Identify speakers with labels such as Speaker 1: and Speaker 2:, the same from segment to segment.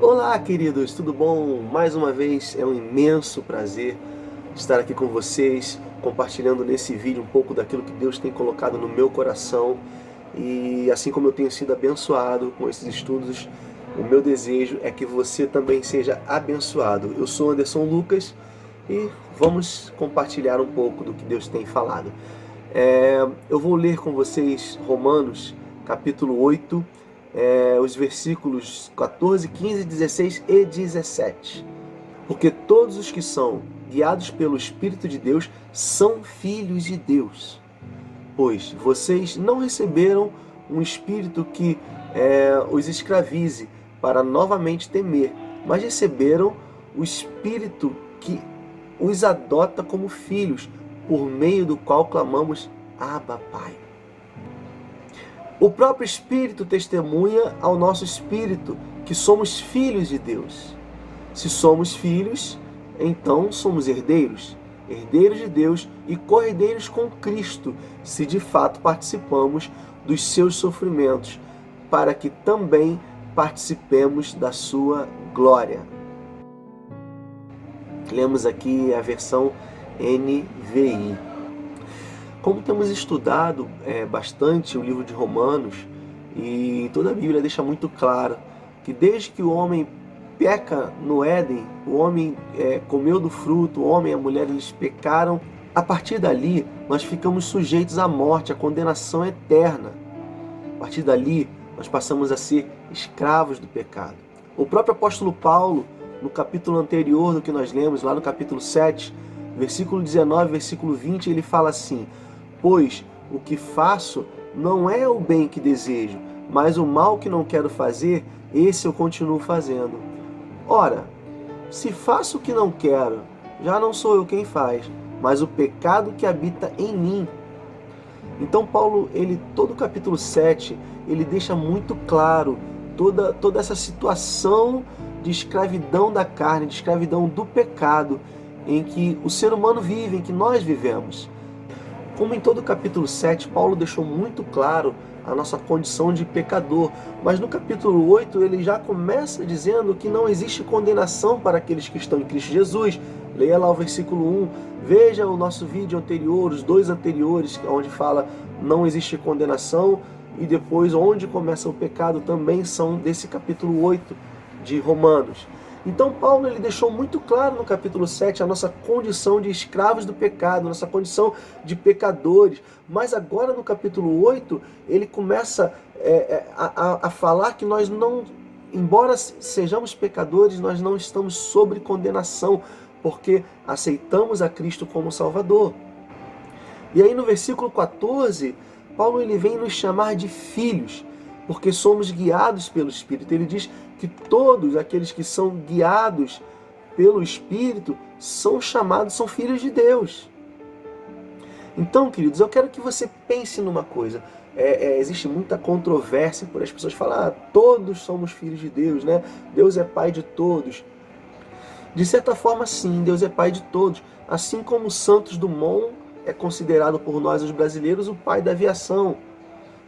Speaker 1: Olá, queridos, tudo bom? Mais uma vez é um imenso prazer estar aqui com vocês, compartilhando nesse vídeo um pouco daquilo que Deus tem colocado no meu coração. E assim como eu tenho sido abençoado com esses estudos, o meu desejo é que você também seja abençoado. Eu sou Anderson Lucas e vamos compartilhar um pouco do que Deus tem falado. Eu vou ler com vocês Romanos, capítulo 8, os versículos 14, 15, 16 e 17. Porque todos os que são guiados pelo Espírito de Deus são filhos de Deus. Pois vocês não receberam um espírito que os escravize para novamente temer, mas receberam o Espírito que os adota como filhos, por meio do qual clamamos: Abba, Pai. O próprio Espírito testemunha ao nosso espírito que somos filhos de Deus. Se somos filhos, então somos herdeiros, herdeiros de Deus e co-herdeiros com Cristo, se de fato participamos dos seus sofrimentos, para que também participemos da sua glória. Lemos aqui a versão NVI. Como temos estudado bastante o livro de Romanos, e toda a Bíblia deixa muito claro que desde que o homem peca no Éden, o homem comeu do fruto, o homem e a mulher eles pecaram, a partir dali nós ficamos sujeitos à morte, à condenação eterna. A partir dali nós passamos a ser escravos do pecado. O próprio apóstolo Paulo, no capítulo anterior do que nós lemos, lá no capítulo 7, versículo 19, versículo 20, ele fala assim: pois o que faço não é o bem que desejo, mas o mal que não quero fazer, esse eu continuo fazendo. Ora, se faço o que não quero, já não sou eu quem faz, mas o pecado que habita em mim. Então Paulo, todo o capítulo 7, ele deixa muito claro toda essa situação de escravidão da carne, de escravidão do pecado, em que o ser humano vive, em que nós vivemos. Como em todo o capítulo 7, Paulo deixou muito claro a nossa condição de pecador, mas no capítulo 8 ele já começa dizendo que não existe condenação para aqueles que estão em Cristo Jesus. Leia lá o versículo 1, veja o nosso vídeo anterior, os dois anteriores, onde fala não existe condenação, e depois onde começa o pecado também são desse capítulo 8 de Romanos. Então Paulo ele deixou muito claro no capítulo 7 a nossa condição de escravos do pecado, nossa condição de pecadores. Mas agora no capítulo 8 ele começa a falar que nós não, embora sejamos pecadores, nós não estamos sob condenação, porque aceitamos a Cristo como Salvador. E aí no versículo 14, Paulo ele vem nos chamar de filhos, porque somos guiados pelo Espírito. Ele diz que todos aqueles que são guiados pelo Espírito são chamados, são filhos de Deus. Então, queridos, eu quero que você pense numa coisa. Existe muita controvérsia por as pessoas falar, todos somos filhos de Deus, né? Deus é pai de todos. De certa forma, sim, Deus é pai de todos. Assim como Santos Dumont é considerado por nós, os brasileiros, o pai da aviação.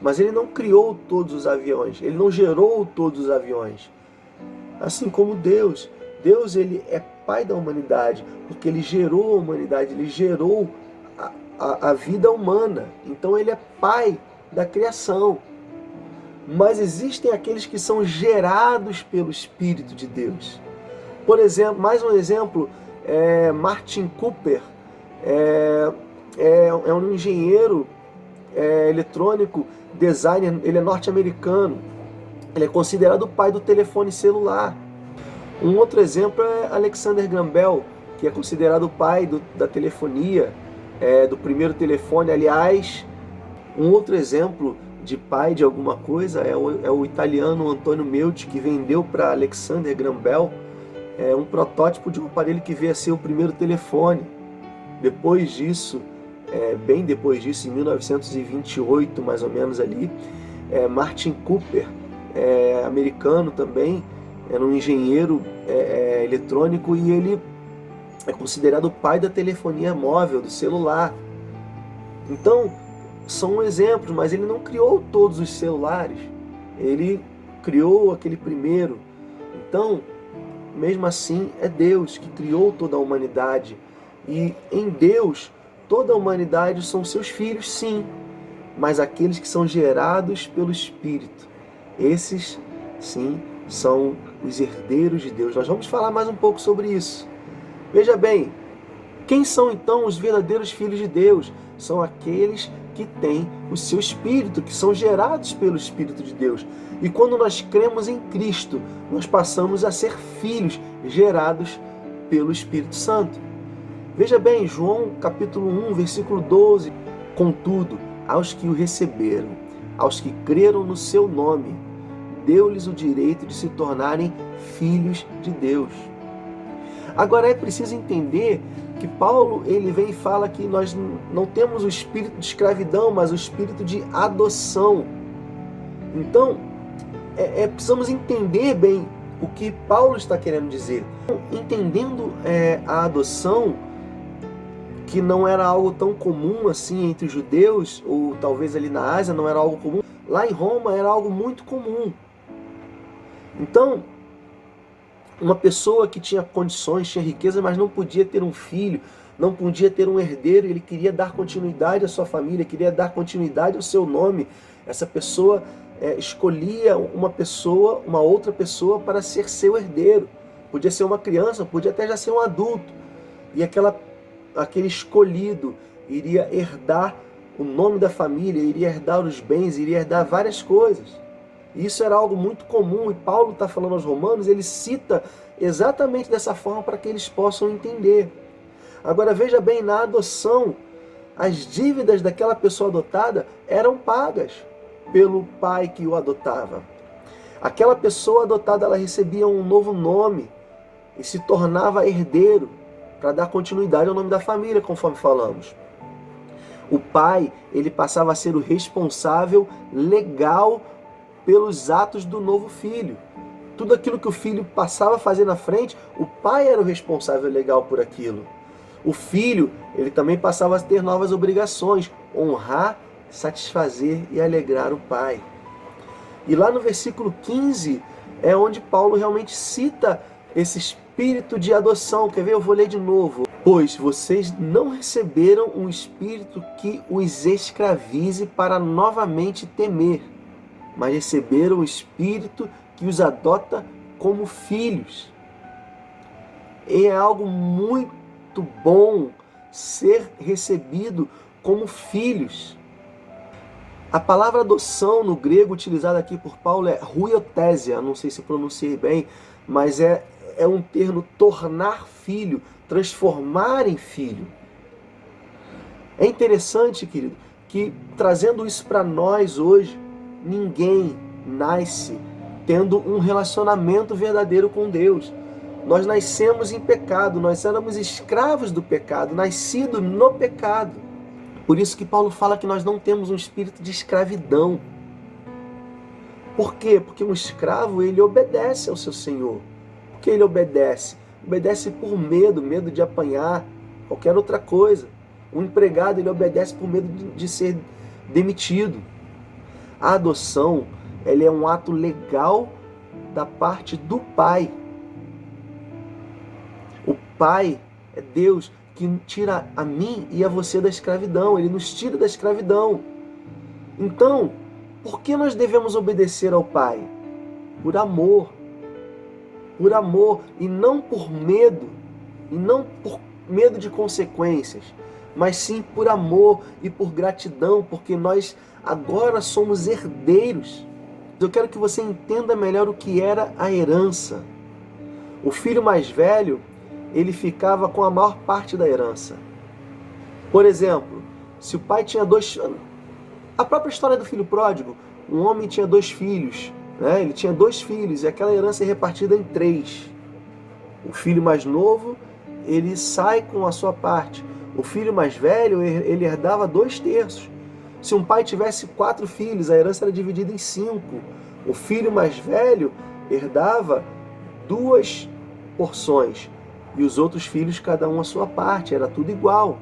Speaker 1: Mas ele não criou todos os aviões, ele não gerou todos os aviões. Assim como Deus. Deus ele é pai da humanidade, porque ele gerou a humanidade, ele gerou a vida humana. Então ele é pai da criação. Mas existem aqueles que são gerados pelo Espírito de Deus. Por exemplo, mais um exemplo, Martin Cooper é um engenheiro eletrônico, designer, ele é norte-americano. Ele é considerado o pai do telefone celular. Um outro exemplo é Alexander Graham Bell, que é considerado o pai da telefonia, do primeiro telefone. Aliás, um outro exemplo de pai de alguma coisa é o italiano Antonio Meucci, que vendeu para Alexander Graham Bell um protótipo de um aparelho que veio a ser o primeiro telefone. Depois disso, bem depois disso, em 1928, mais ou menos ali, Martin Cooper, americano também, era um engenheiro eletrônico, e ele é considerado o pai da telefonia móvel, do celular. Então, são exemplos, mas ele não criou todos os celulares, ele criou aquele primeiro. Então, mesmo assim, é Deus que criou toda a humanidade. E em Deus, toda a humanidade são seus filhos, sim, mas aqueles que são gerados pelo Espírito. Esses, sim, são os herdeiros de Deus. Nós vamos falar mais um pouco sobre isso. Veja bem, quem são então os verdadeiros filhos de Deus? São aqueles que têm o seu Espírito, que são gerados pelo Espírito de Deus. E quando nós cremos em Cristo, nós passamos a ser filhos gerados pelo Espírito Santo. Veja bem, João capítulo 1, versículo 12. Contudo, aos que o receberam, aos que creram no seu nome, deu-lhes o direito de se tornarem filhos de Deus. Agora é preciso entender que Paulo ele vem e fala que nós não temos o espírito de escravidão, mas o espírito de adoção. Então, precisamos entender bem o que Paulo está querendo dizer. Entendendo a adoção, que não era algo tão comum assim entre os judeus, ou talvez ali na Ásia não era algo comum, lá em Roma era algo muito comum. Então, uma pessoa que tinha condições, tinha riqueza, mas não podia ter um filho, não podia ter um herdeiro, ele queria dar continuidade à sua família, queria dar continuidade ao seu nome. Essa pessoa escolhia uma outra pessoa para ser seu herdeiro. Podia ser uma criança, podia até já ser um adulto. E aquele escolhido iria herdar o nome da família, iria herdar os bens, iria herdar várias coisas. Isso era algo muito comum, e Paulo está falando aos romanos, ele cita exatamente dessa forma para que eles possam entender. Agora veja bem, na adoção, as dívidas daquela pessoa adotada eram pagas pelo pai que o adotava. Aquela pessoa adotada, ela recebia um novo nome e se tornava herdeiro para dar continuidade ao nome da família, conforme falamos. O pai, ele passava a ser o responsável legal pelos atos do novo filho. Tudo aquilo que o filho passava a fazer na frente, o pai era o responsável legal por aquilo. O filho, ele também passava a ter novas obrigações, honrar, satisfazer e alegrar o pai. E lá no versículo 15 é onde Paulo realmente cita esse espírito de adoção. Quer ver? Eu vou ler de novo. Pois vocês não receberam um espírito que os escravize para novamente temer, mas receberam o Espírito que os adota como filhos. E é algo muito bom ser recebido como filhos. A palavra adoção no grego utilizada aqui por Paulo é huiotésia, não sei se pronunciei bem, mas é um termo tornar filho, transformar em filho. É interessante, querido, que trazendo isso para nós hoje, ninguém nasce tendo um relacionamento verdadeiro com Deus. Nós nascemos em pecado, nós éramos escravos do pecado, nascidos no pecado. Por isso que Paulo fala que nós não temos um espírito de escravidão. Por quê? Porque um escravo, ele obedece ao seu senhor. Por que ele obedece? Obedece por medo de apanhar, qualquer outra coisa. Um empregado, ele obedece por medo de ser demitido. A adoção, ela é um ato legal da parte do pai. O pai é Deus que tira a mim e a você da escravidão. Ele nos tira da escravidão. Então, por que nós devemos obedecer ao pai? Por amor. Por amor e não por medo. E não por medo de consequências. Mas sim por amor e por gratidão, porque nós agora somos herdeiros. Eu quero que você entenda melhor o que era a herança. O filho mais velho, ele ficava com a maior parte da herança. Por exemplo, se o pai tinha a própria história do filho pródigo, um homem tinha 2 filhos, né? Ele tinha 2 filhos e aquela herança é repartida em 3. O filho mais novo, ele sai com a sua parte. O filho mais velho, ele herdava 2/3. Se um pai tivesse 4 filhos, a herança era dividida em 5. O filho mais velho herdava 2 porções. E os outros filhos, cada um a sua parte. Era tudo igual.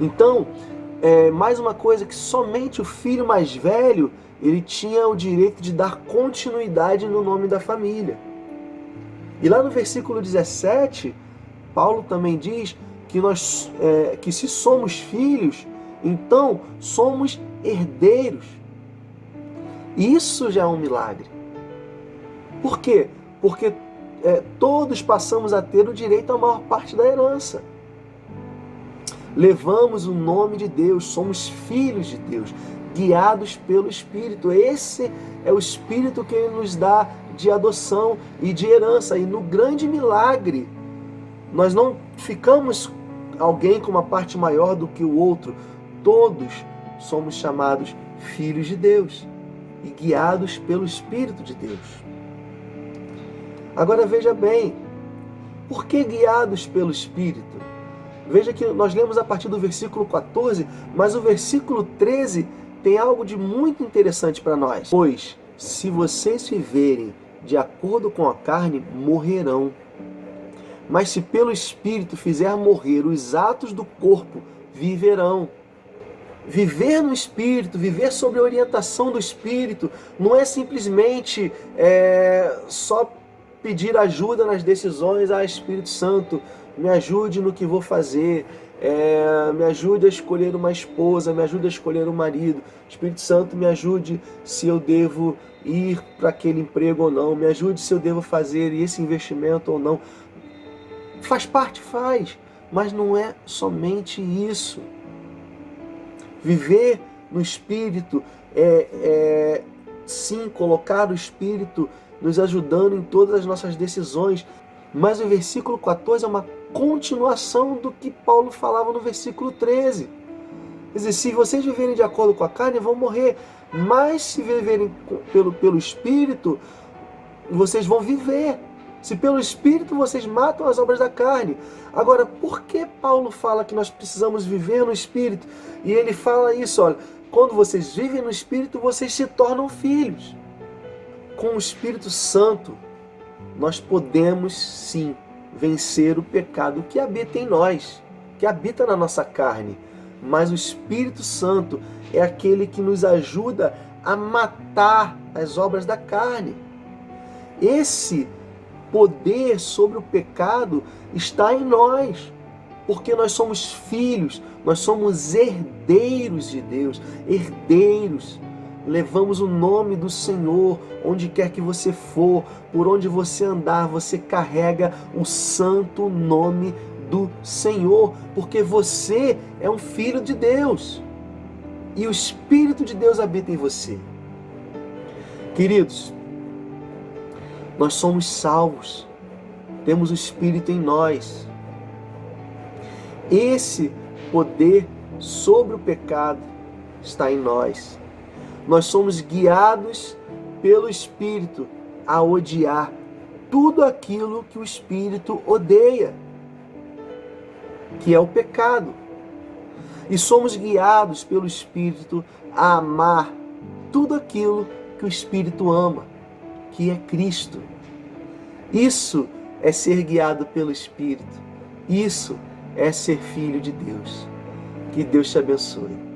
Speaker 1: Então, mais uma coisa, que somente o filho mais velho, ele tinha o direito de dar continuidade no nome da família. E lá no versículo 17, Paulo também diz que se somos filhos, então somos herdeiros. Isso já é um milagre. Por quê? Porque todos passamos a ter o direito à maior parte da herança. Levamos o nome de Deus, somos filhos de Deus, guiados pelo Espírito. Esse é o Espírito que Ele nos dá de adoção e de herança. E no grande milagre, nós não ficamos alguém com uma parte maior do que o outro. Todos somos chamados filhos de Deus e guiados pelo Espírito de Deus. Agora veja bem, por que guiados pelo Espírito? Veja que nós lemos a partir do versículo 14, mas o versículo 13 tem algo de muito interessante para nós. Pois, se vocês viverem de acordo com a carne, morrerão. Mas se pelo Espírito fizer morrer os atos do corpo, viverão. Viver no Espírito, viver sob a orientação do Espírito, não é simplesmente só pedir ajuda nas decisões. Espírito Santo, me ajude no que vou fazer, me ajude a escolher uma esposa, me ajude a escolher um marido. Espírito Santo, me ajude se eu devo ir para aquele emprego ou não, me ajude se eu devo fazer esse investimento ou não. Faz parte, faz, mas não é somente isso. Viver no Espírito sim, colocar o Espírito nos ajudando em todas as nossas decisões. Mas o versículo 14 é uma continuação do que Paulo falava no versículo 13. Quer dizer, se vocês viverem de acordo com a carne, vão morrer. Mas se viverem pelo Espírito, vocês vão viver. Se pelo Espírito vocês matam as obras da carne. Agora, por que Paulo fala que nós precisamos viver no Espírito? E ele fala isso, olha, quando vocês vivem no Espírito, vocês se tornam filhos. Com o Espírito Santo, nós podemos sim vencer o pecado que habita em nós, que habita na nossa carne. Mas o Espírito Santo é aquele que nos ajuda a matar as obras da carne. Esse poder sobre o pecado está em nós, porque nós somos filhos, nós somos herdeiros de Deus, herdeiros. Levamos o nome do Senhor onde quer que você for, por onde você andar, você carrega o santo nome do Senhor, porque você é um filho de Deus e o Espírito de Deus habita em você. Queridos, nós somos salvos, temos o Espírito em nós. Esse poder sobre o pecado está em nós. Nós somos guiados pelo Espírito a odiar tudo aquilo que o Espírito odeia, que é o pecado. E somos guiados pelo Espírito a amar tudo aquilo que o Espírito ama, que é Cristo. Isso é ser guiado pelo Espírito. Isso é ser filho de Deus. Que Deus te abençoe.